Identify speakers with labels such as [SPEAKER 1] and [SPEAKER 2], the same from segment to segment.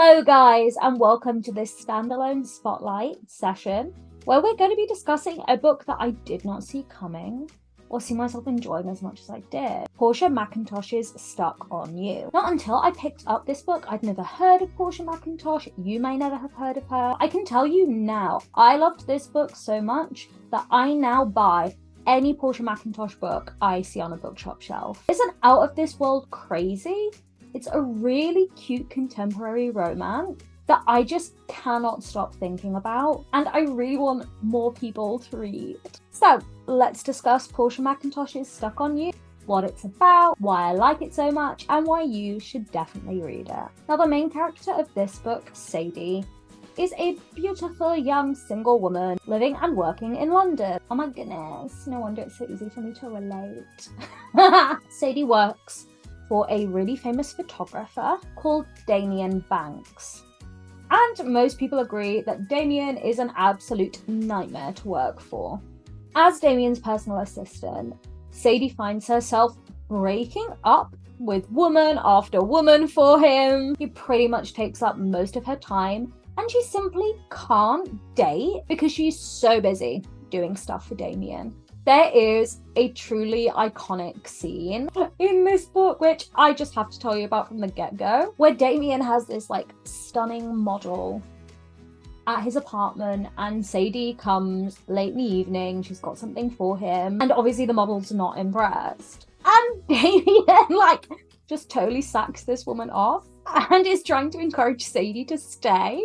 [SPEAKER 1] Hello guys, and welcome to this standalone spotlight session where we're going to be discussing a book that I did not see coming or see myself enjoying as much as I did. Portia Macintosh's Stuck on You. Not until I picked up this book, I'd never heard of Portia Macintosh. You may never have heard of her. I can tell you now, I loved this book so much that I now buy any Portia Macintosh book I see on a bookshop shelf. It's an out of this world crazy. It's a really cute contemporary romance that I just cannot stop thinking about, and I really want more people to read. So let's discuss Portia Macintosh's Stuck on You, what it's about, why I like it so much, and why you should definitely read it. Now, the main character of this book, Sadie, is a beautiful young single woman living and working in London. Oh my goodness, no wonder it's so easy for me to relate. Sadie works for a really famous photographer called Damien Banks. And most people agree that Damien is an absolute nightmare to work for. As Damien's personal assistant, Sadie finds herself breaking up with woman after woman for him. He pretty much takes up most of her time, and she simply can't date because she's so busy doing stuff for Damien. There is a truly iconic scene in this book, which I just have to tell you about from the get-go, where Damien has this stunning model at his apartment, and Sadie comes late in the evening. She's got something for him, and obviously the model's not impressed. And Damien just totally sacks this woman off and is trying to encourage Sadie to stay.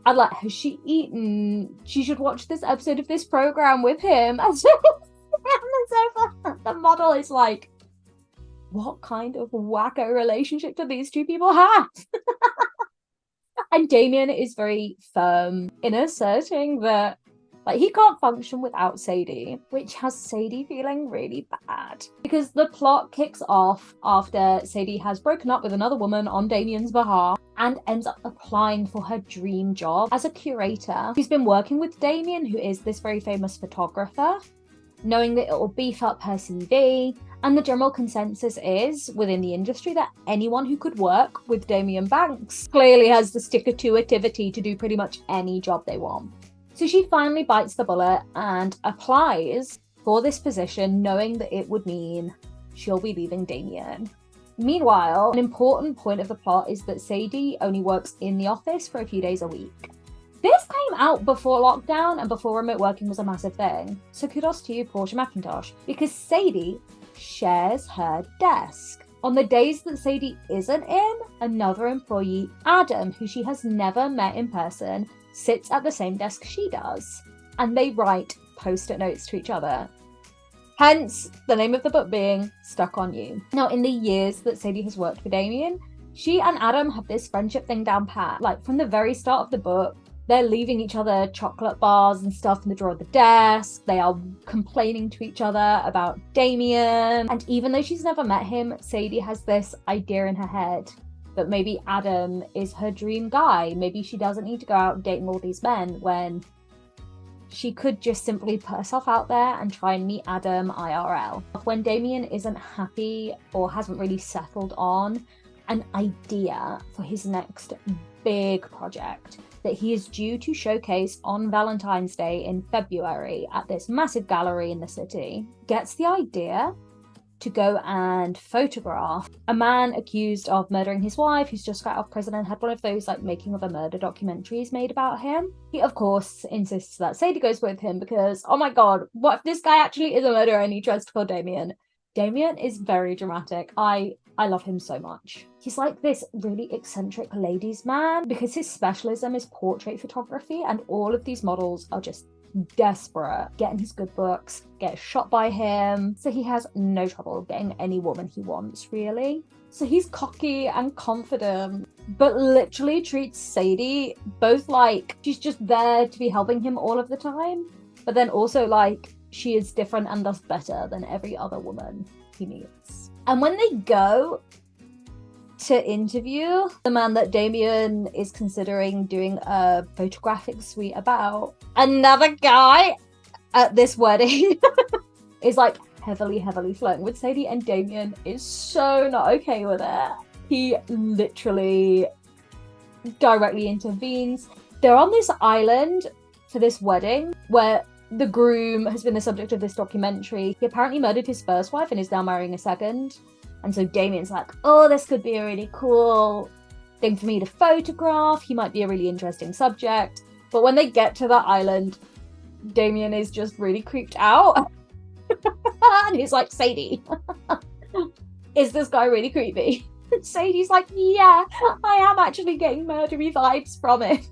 [SPEAKER 1] And has she eaten? She should watch this episode of this program with him. The model is like, what kind of wacko relationship do these two people have? And Damien is very firm in asserting that he can't function without Sadie, which has Sadie feeling really bad. Because the plot kicks off after Sadie has broken up with another woman on Damien's behalf and ends up applying for her dream job as a curator. She's been working with Damien, who is this very famous photographer, knowing that it will beef up her CV, and the general consensus is within the industry that anyone who could work with Damien Banks clearly has the stick-to-itivity to do pretty much any job they want. So she finally bites the bullet and applies for this position, knowing that it would mean she'll be leaving Damien. Meanwhile, an important point of the plot is that Sadie only works in the office for a few days a week. This came out before lockdown and before remote working was a massive thing. So kudos to you, Portia Macintosh, because Sadie shares her desk. On the days that Sadie isn't in, another employee, Adam, who she has never met in person, sits at the same desk she does. And they write post-it notes to each other. Hence, the name of the book being Stuck on You. Now, in the years that Sadie has worked for Damien, she and Adam have this friendship thing down pat. From the very start of the book, they're leaving each other chocolate bars and stuff in the drawer of the desk. They are complaining to each other about Damien. And even though she's never met him, Sadie has this idea in her head that maybe Adam is her dream guy. Maybe she doesn't need to go out dating all these men when she could just simply put herself out there and try and meet Adam IRL. When Damien isn't happy or hasn't really settled on an idea for his next big project that he is due to showcase on Valentine's Day in February at this massive gallery in the city, gets the idea to go and photograph a man accused of murdering his wife, who's just got out of prison and had one of those making of a murder documentaries made about him. He of course insists that Sadie goes with him because, oh my god, what if this guy actually is a murderer and he tries to kill Damien? Damien is very dramatic. I love him so much. He's this really eccentric ladies man because his specialism is portrait photography, and all of these models are just desperate getting his good books, get shot by him, so he has no trouble getting any woman he wants, really. So he's cocky and confident, but literally treats Sadie both she's just there to be helping him all of the time, but then also she is different and thus better than every other woman he meets. And when they go to interview the man that Damien is considering doing a photographic suite about, another guy at this wedding is heavily flirting with Sadie, and Damien is so not okay with it. He literally directly intervenes. They're on this island for this wedding where the groom has been the subject of this documentary. He apparently murdered his first wife and is now marrying a second. And so Damien's like, oh, this could be a really cool thing for me to photograph. He might be a really interesting subject. But when they get to the island, Damien is just really creeped out. And he's like, Sadie, is this guy really creepy? Sadie's like, yeah, I am actually getting murdery vibes from it.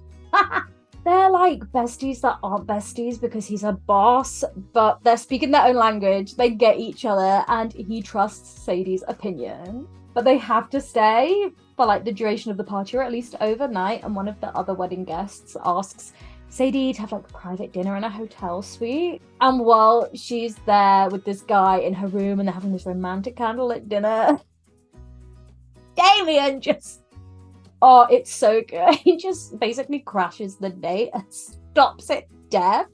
[SPEAKER 1] They're like besties that aren't besties because he's a boss, but they're speaking their own language. They get each other and he trusts Sadie's opinion. But they have to stay for like the duration of the party or at least overnight. And one of the other wedding guests asks Sadie to have like a private dinner in a hotel suite. And while she's there with this guy in her room and they're having this romantic candlelit dinner, Damien just... oh, it's so good. He just basically crashes the date and stops it dead.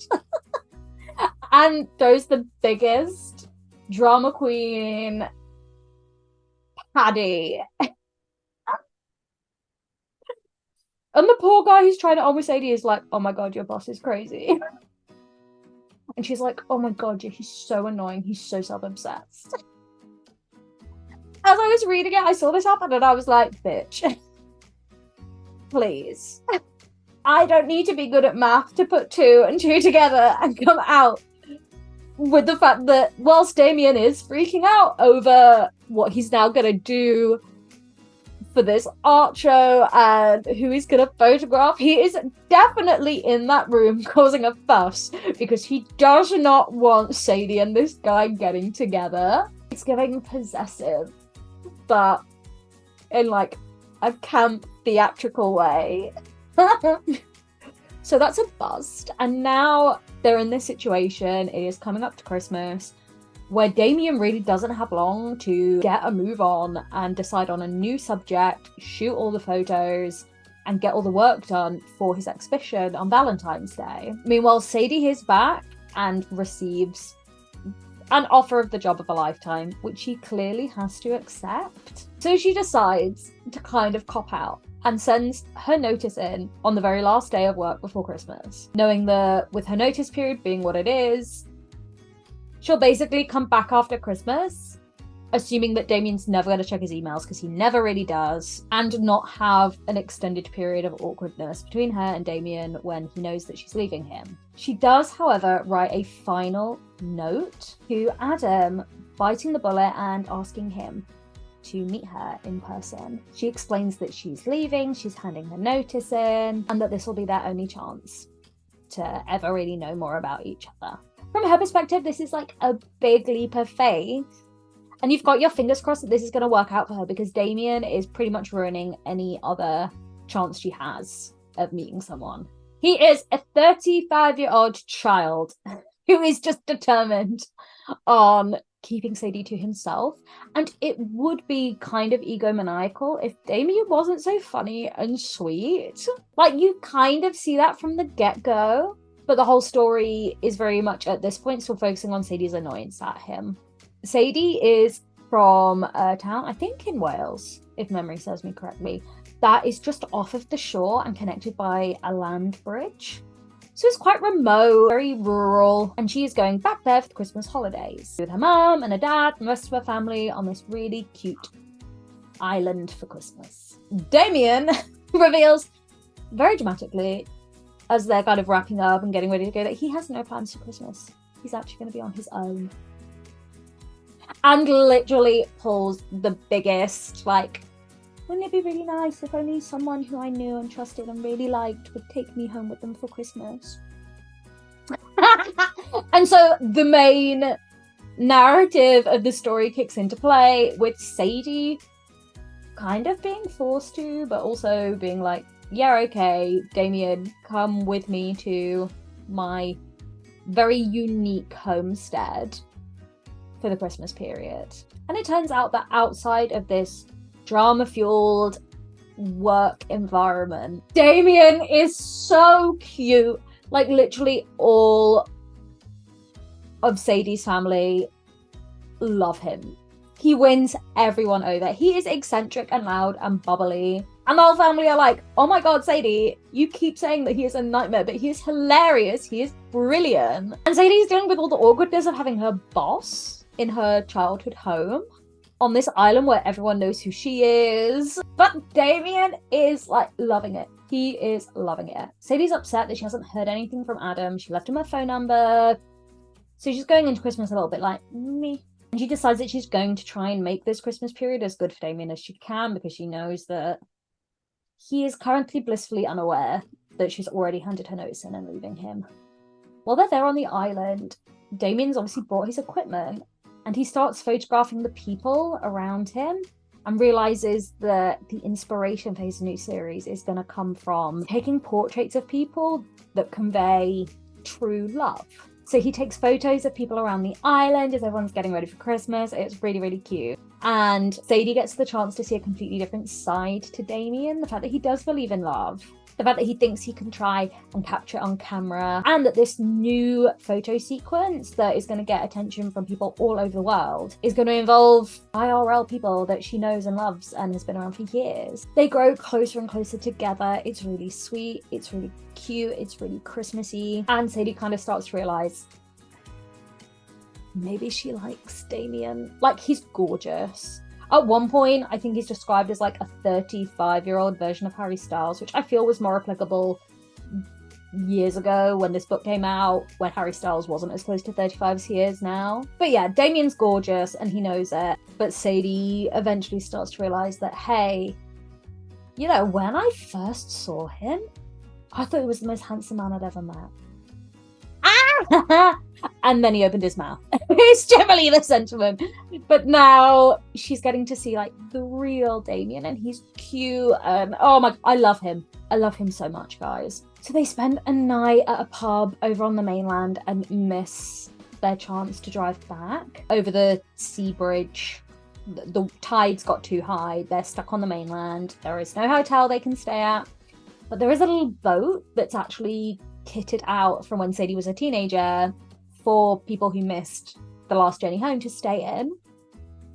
[SPEAKER 1] And throws the biggest drama queen Paddy. And the poor guy who's trying to on with Sadie is like, oh my god, your boss is crazy. And she's like, oh my god, yeah, he's so annoying. He's so self-obsessed. As I was reading it, I saw this happen and I was like, bitch. Please. I don't need to be good at math to put 2 and 2 together and come out with the fact that whilst Damien is freaking out over what he's now going to do for this art show and who he's going to photograph, he is definitely in that room causing a fuss because he does not want Sadie and this guy getting together. It's giving possessive, but in like a camp theatrical way. So that's a bust. And now they're in this situation. It is coming up to Christmas where Damien really doesn't have long to get a move on and decide on a new subject, shoot all the photos, and get all the work done for his exhibition on Valentine's Day. Meanwhile, Sadie hears back and receives an offer of the job of a lifetime, which she clearly has to accept. So she decides to kind of cop out and sends her notice in on the very last day of work before Christmas, knowing that with her notice period being what it is, she'll basically come back after Christmas, assuming that Damien's never going to check his emails because he never really does, and not have an extended period of awkwardness between her and Damien when he knows that she's leaving him. She does, however, write a final note to Adam, biting the bullet and asking him to meet her in person. She explains that she's leaving, she's handing her notice in, and that this will be their only chance to ever really know more about each other. From her perspective, this is like a big leap of faith. And you've got your fingers crossed that this is going to work out for her because Damien is pretty much ruining any other chance she has of meeting someone. He is a 35-year-old child who is just determined on keeping Sadie to himself. And it would be kind of egomaniacal if Damien wasn't so funny and sweet. Like, you kind of see that from the get-go. But the whole story is very much, at this point, still focusing on Sadie's annoyance at him. Sadie is from a town, I think in Wales, if memory serves me correctly, that is just off of the shore and connected by a land bridge. So it's quite remote, very rural, and she is going back there for the Christmas holidays with her mum and her dad and the rest of her family on this really cute island for Christmas. Damien reveals very dramatically, as they're kind of wrapping up and getting ready to go, that he has no plans for Christmas. He's actually going to be on his own. And literally pulls the biggest, like, wouldn't it be really nice if only someone who I knew and trusted and really liked would take me home with them for Christmas? And so the main narrative of the story kicks into play with Sadie kind of being forced to, but also being like, yeah, okay, Damien, come with me to my very unique homestead for the Christmas period. And it turns out that outside of this drama-fueled work environment, Damien is so cute. Like, literally all of Sadie's family love him. He wins everyone over. He is eccentric and loud and bubbly. And the whole family are like, oh my god, Sadie, you keep saying that he is a nightmare, but he is hilarious, he is brilliant. And Sadie's dealing with all the awkwardness of having her boss in her childhood home on this island where everyone knows who she is. But Damien is like loving it. He is loving it. Sadie's upset that she hasn't heard anything from Adam. She left him her phone number. So she's going into Christmas a little bit like, me. And she decides that she's going to try and make this Christmas period as good for Damien as she can, because she knows that he is currently blissfully unaware that she's already handed her notice in and leaving him. While they're there on the island, Damien's obviously brought his equipment, and he starts photographing the people around him and realizes that the inspiration for his new series is going to come from taking portraits of people that convey true love. So he takes photos of people around the island as everyone's getting ready for Christmas. It's really, really cute. And Sadie gets the chance to see a completely different side to Damien. The fact that he does believe in love. The fact that he thinks he can try and capture it on camera. And that this new photo sequence that is going to get attention from people all over the world is going to involve IRL people that she knows and loves and has been around for years. They grow closer and closer together. It's really sweet. It's really cute. It's really Christmassy. And Sadie kind of starts to realize maybe she likes Damien. Like, he's gorgeous. At one point, I think he's described as like a 35-year-old version of Harry Styles, which I feel was more applicable years ago when this book came out, when Harry Styles wasn't as close to 35 as he is now. But yeah, Damien's gorgeous and he knows it. But Sadie eventually starts to realize that, hey, you know, when I first saw him, I thought he was the most handsome man I'd ever met. And then he opened his mouth. It's generally the sentiment. But now she's getting to see like the real Damien, and he's cute, and oh my, I love him. I love him so much, guys. So they spend a night at a pub over on the mainland and miss their chance to drive back over the sea bridge. The tides got too high. They're stuck on the mainland. There is no hotel they can stay at, but there is a little boat that's actually kitted out from when Sadie was a teenager for people who missed the last journey home to stay in.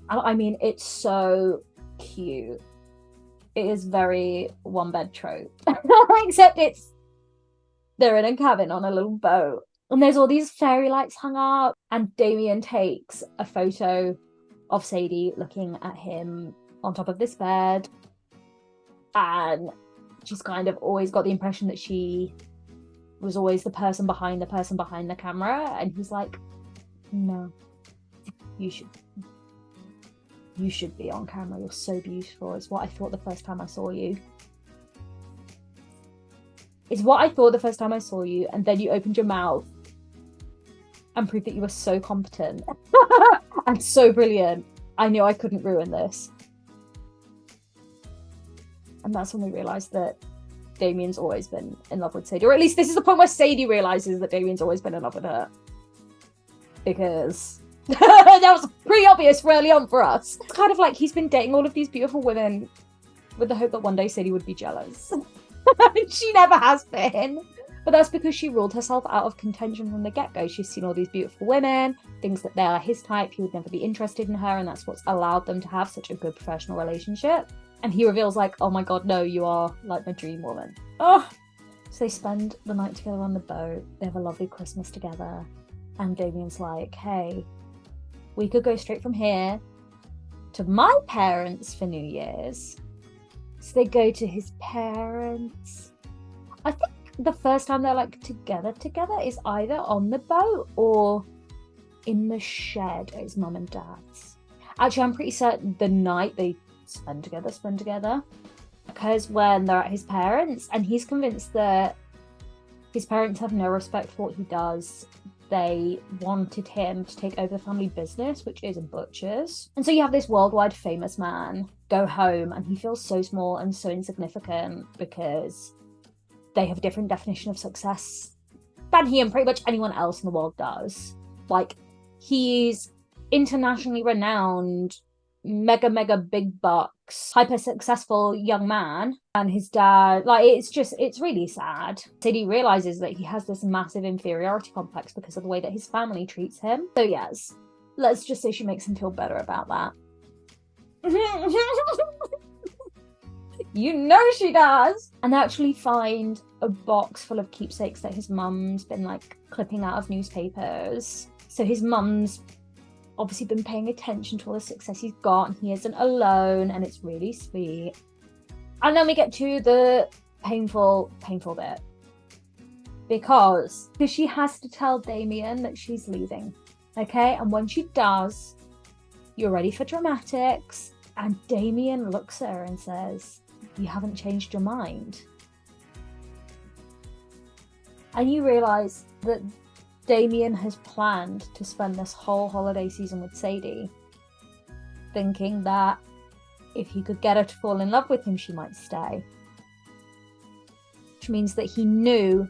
[SPEAKER 1] I mean, it's so cute. It is very one bed trope. Except they're in a cabin on a little boat. And there's all these fairy lights hung up. And Damien takes a photo of Sadie looking at him on top of this bed. And she's kind of always got the impression that she was always the person behind the camera. And he's like, no, you should be on camera. You're so beautiful. It's what I thought the first time I saw you. It's what I thought the first time I saw you, and then you opened your mouth and proved that you were so competent and so brilliant. I knew I couldn't ruin this. And that's when we realised that Damien's always been in love with Sadie. Or at least this is the point where Sadie realises that Damien's always been in love with her. Because that was pretty obvious early on for us. It's kind of like he's been dating all of these beautiful women with the hope that one day Sadie would be jealous. She never has been. But that's because she ruled herself out of contention from the get-go. She's seen all these beautiful women, things that they are his type, he would never be interested in her, and that's what's allowed them to have such a good professional relationship. And he reveals like, oh my god, no, you are like my dream woman. Oh! So they spend the night together on the boat. They have a lovely Christmas together. And Damien's like, hey, we could go straight from here to my parents for New Year's. So they go to his parents. I think the first time they're like together is either on the boat or in the shed at his mum and dad's. Actually, I'm pretty certain the night they spend together occurs when they're at his parents', and he's convinced that his parents have no respect for what he does. They wanted him to take over the family business, which is a butcher's. And so you have this worldwide famous man go home, and he feels so small and so insignificant because they have a different definition of success than he and pretty much anyone else in the world does. Like, he's internationally renowned, mega big bucks, hyper successful young man, and his dad, like, it's really sad. Sadie realizes that he has this massive inferiority complex because of the way that his family treats him. So yes, let's just say she makes him feel better about that. You know she does. And they actually find a box full of keepsakes that his mum's been like clipping out of newspapers. So his mum's obviously been paying attention to all the success he's got, and he isn't alone, and it's really sweet. And then we get to the painful bit. Because she has to tell Damien that she's leaving. Okay? And when she does, you're ready for dramatics. And Damien looks at her and says, "You haven't changed your mind." And you realise that Damien has planned to spend this whole holiday season with Sadie, thinking that if he could get her to fall in love with him, she might stay. Which means that he knew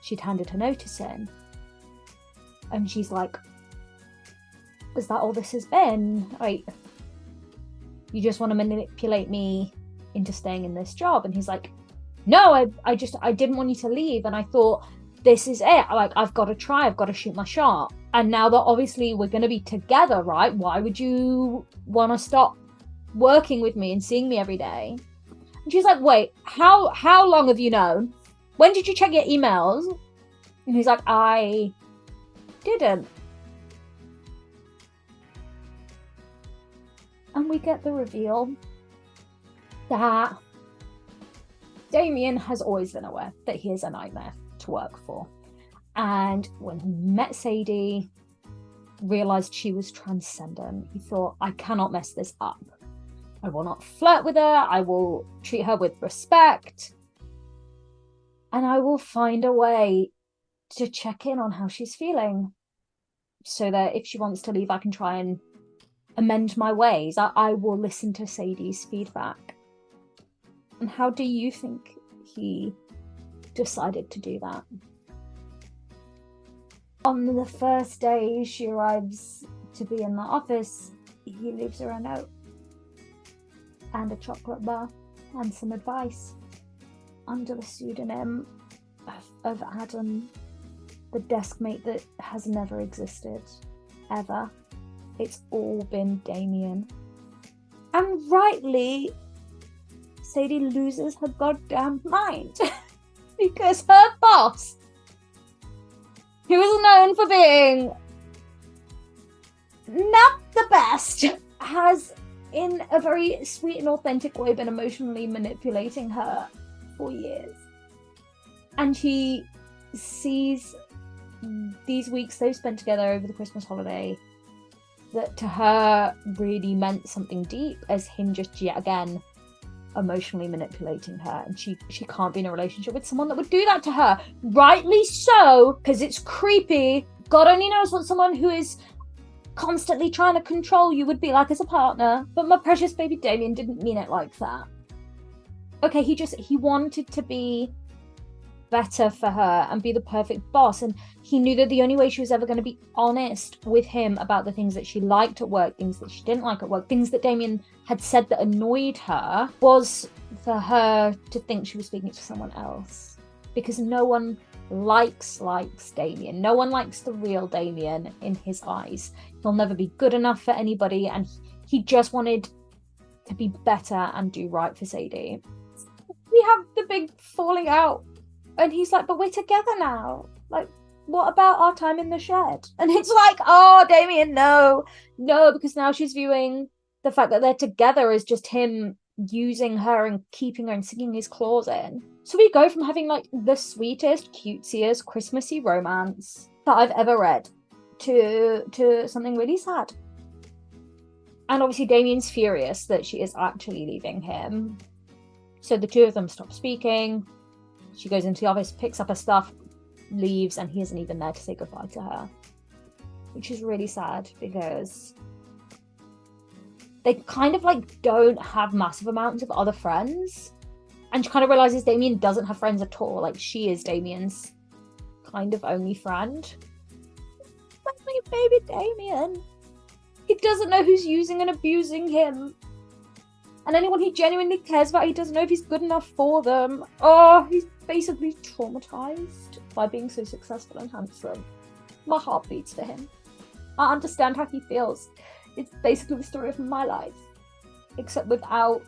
[SPEAKER 1] she'd handed her notice in. And she's like, "Is that all this has been? Like, you just want to manipulate me into staying in this job?" And he's like, "No, I didn't want you to leave, and I thought, this is it. Like, I've got to try, I've got to shoot my shot. And now that obviously we're going to be together, right? Why would you want to stop working with me and seeing me every day?" And she's like, "Wait, how long have you known? When did you check your emails?" And he's like, "I didn't." And we get the reveal that Damien has always been aware that he is a nightmare to work for. And when he met Sadie, realised she was transcendent, he thought, "I cannot mess this up. I will not flirt with her. I will treat her with respect. And I will find a way to check in on how she's feeling, so that if she wants to leave, I can try and amend my ways. I will listen to Sadie's feedback." And how do you think he decided to do that? On the first day she arrives to be in the office, he leaves her a note and a chocolate bar and some advice under the pseudonym of Adam, the desk mate that has never existed, ever. It's all been Damien. And rightly, Sadie loses her goddamn mind. Because her boss, who is known for being not the best, has, in a very sweet and authentic way, been emotionally manipulating her for years. And she sees these weeks they've spent together over the Christmas holiday that to her really meant something deep, as him just yet again emotionally manipulating her, and she can't be in a relationship with someone that would do that to her. Rightly so, because it's creepy. God only knows what someone who is constantly trying to control you would be like as a partner. But my precious baby Damien didn't mean it like that. Okay, he wanted to be better for her and be the perfect boss, and he knew that the only way she was ever going to be honest with him about the things that she liked at work, things that she didn't like at work, things that Damien had said that annoyed her, was for her to think she was speaking to someone else. Because no one likes Damien. No one likes the real Damien in his eyes. He'll never be good enough for anybody, and he just wanted to be better and do right for Sadie. We have the big falling out, and he's like, "But we're together now. Like, what about our time in the shed?" And it's like, oh, Damien, no, because now she's viewing the fact that they're together as just him using her and keeping her and sinking his claws in. So we go from having like the sweetest, cutesiest, Christmassy romance that I've ever read to something really sad. And obviously Damien's furious that she is actually leaving him. So the two of them stop speaking. She goes into the office, picks up her stuff, leaves, and he isn't even there to say goodbye to her. Which is really sad, because they kind of like don't have massive amounts of other friends. And she kind of realizes Damien doesn't have friends at all. Like, she is Damien's kind of only friend. My baby Damien. He doesn't know who's using and abusing him. And anyone he genuinely cares about, he doesn't know if he's good enough for them. Oh, he's basically traumatized by being so successful and handsome. My heart beats for him. I understand how he feels. It's basically the story of my life, except without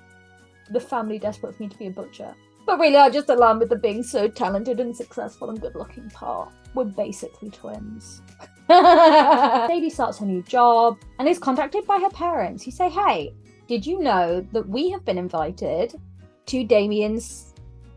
[SPEAKER 1] the family desperate for me to be a butcher. But really, I just align with the being so talented and successful and good-looking part. We're basically twins. Sadie starts her new job and is contacted by her parents who say, hey, did you know that we have been invited to Damien's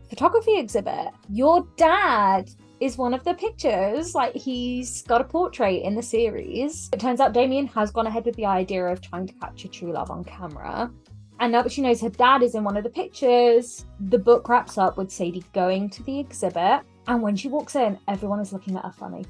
[SPEAKER 1] photography exhibit? Your dad is one of the pictures. Like, he's got a portrait in the series. It turns out Damien has gone ahead with the idea of trying to capture true love on camera. And now that she knows her dad is in one of the pictures, the book wraps up with Sadie going to the exhibit. And when she walks in, everyone is looking at her funny.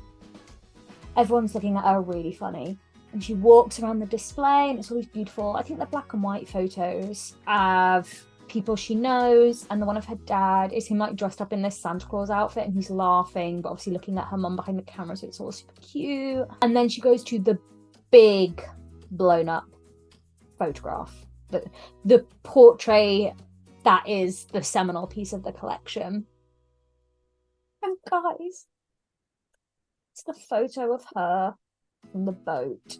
[SPEAKER 1] Everyone's looking at her really funny. And she walks around the display and it's always beautiful. I think they're black and white photos of people she knows. And the one of her dad is him like dressed up in this Santa Claus outfit and he's laughing, but obviously looking at her mum behind the camera. So it's all super cute. And then she goes to the big blown up photograph. The portrait that is the seminal piece of the collection. And guys, it's the photo of her from the boat.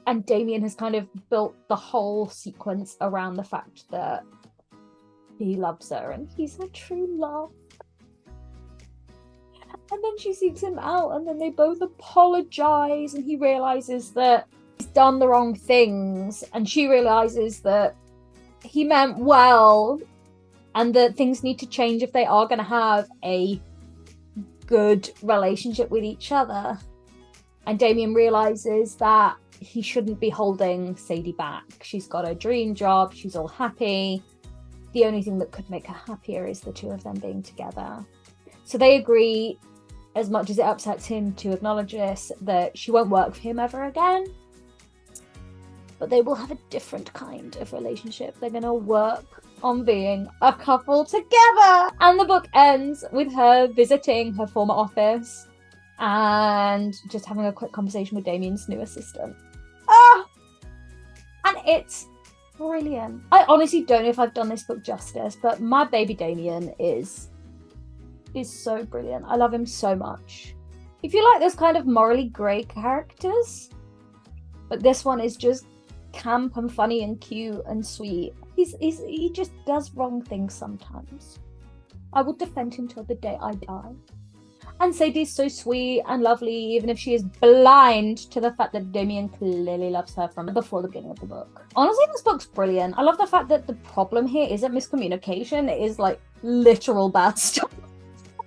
[SPEAKER 1] And Damien has kind of built the whole sequence around the fact that he loves her and he's her true love. And then she seeks him out and then they both apologize and he realizes that he's done the wrong things and she realizes that he meant well and that things need to change if they are going to have a good relationship with each other. And Damien realizes that he shouldn't be holding Sadie back. She's got a dream job, she's all happy. The only thing that could make her happier is the two of them being together. So they agree, as much as it upsets him to acknowledge this, that she won't work for him ever again. But they will have a different kind of relationship. They're going to work on being a couple together. And the book ends with her visiting her former office and just having a quick conversation with Damien's new assistant. And it's brilliant. I honestly don't know if I've done this book justice, but my baby Damien is so brilliant. I love him so much. If you like those kind of morally grey characters, but this one is just camp and funny and cute and sweet. He just does wrong things sometimes. I will defend him till the day I die. And Sadie's so sweet and lovely, even if she is blind to the fact that Damien clearly loves her from before the beginning of the book. Honestly, this book's brilliant. I love the fact that the problem here isn't miscommunication, it is like literal bad stuff.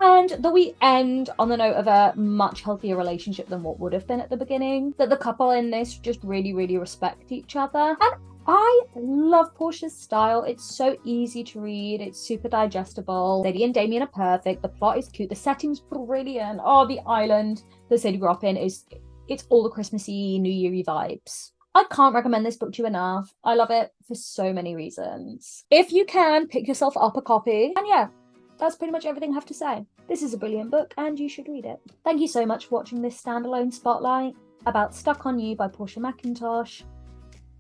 [SPEAKER 1] And that we end on the note of a much healthier relationship than what would have been at the beginning. That the couple in this just really, really respect each other. And I love Portia's style. It's so easy to read. It's super digestible. Sadie and Damien are perfect. The plot is cute. The setting's brilliant. Oh, the island that Sadie grew up in it's all the Christmassy, New Year-y vibes. I can't recommend this book to you enough. I love it for so many reasons. If you can, pick yourself up a copy. And yeah, that's pretty much everything I have to say. This is a brilliant book and you should read it. Thank you so much for watching this standalone spotlight about Stuck on You by Portia Macintosh.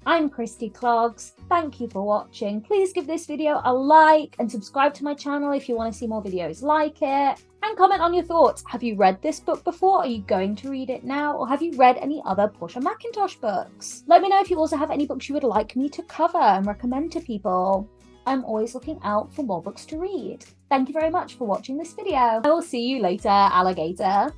[SPEAKER 1] I'm Christy Clogs. Thank you for watching. Please give this video a like and subscribe to my channel if you want to see more videos like it. And comment on your thoughts. Have you read this book before? Are you going to read it now? Or have you read any other Portia Macintosh books? Let me know if you also have any books you would like me to cover and recommend to people. I'm always looking out for more books to read. Thank you very much for watching this video. I will see you later, alligator.